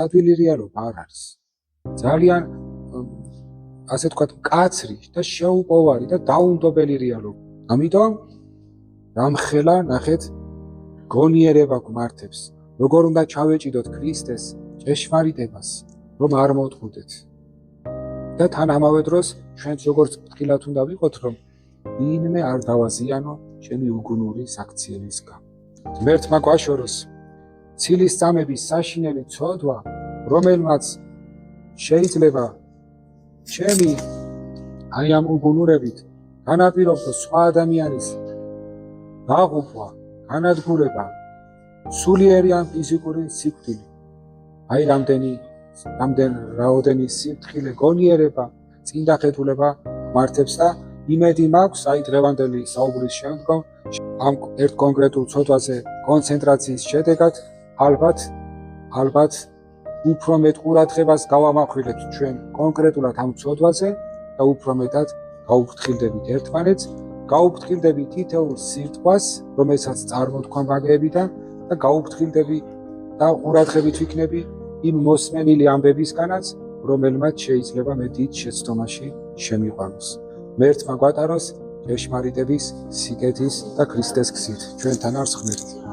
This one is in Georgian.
ადვილი რეალობა არ არის. ძალიან ასე თქვათ, მკაცრი და შეუპოვარი და დაუნდობელი რეალობა. ამიტომ რამხელა ნახეთ გონიერება გვმართებს, როგორ უნდა ჩავეჭიდოთ ქრისტეს ჭეშმარიტებას, რომ არ მოვტყუდეთ. და თან ამავე დროს ჩვენც როგორც ფრთხილად უნდა ვიყოთ, რომ ვინმე არ დავაზიანო ჩემი უგუნური საქციელის გამო. ღმერთმა გვაშოროს ცილის წამების საშინელი ცოდვა, რომელმაც შეიძლება ჩემი აი ამ უგუნურებით განაპირობოს სხვა ადამიანის დაღუპვა, განადგურება, სულიერი ან ფიზიკური სიკვდილი. აი რაოდენი სიფრთხილე გონიერება, წინდახედულება მართებს და იმედი მაქვს, აი დღევანდელი საუბრის შემდგომ ამ ერთ კონკრეტულ ცოდვაზე კონცენტრაციის შედეგად ალბათ უფრო მეტ ყურადღებას გავამახვილებთ ჩვენ კონკრეტულად ამ ცოდვაზე და უფრო მეტად გაუფრთხილდებით ერთმანეთს, გაუფრთხილდებით თითოეულ სიტყვას, რომელსაც წარმოთქვა მაგეებიდან და გაუფრთხილდები და ყურადღებით ვიქნები იმ მოსმენილი ამბებისგანაც, რომელმაც შეიძლება მე დიდ შეცდომაში შემიყვანოს. ღმერთმა გვატაროს ჭეშმარიტების, სიკეთის და ქრისტეს გზით. ჩვენთან არს ღმერთი.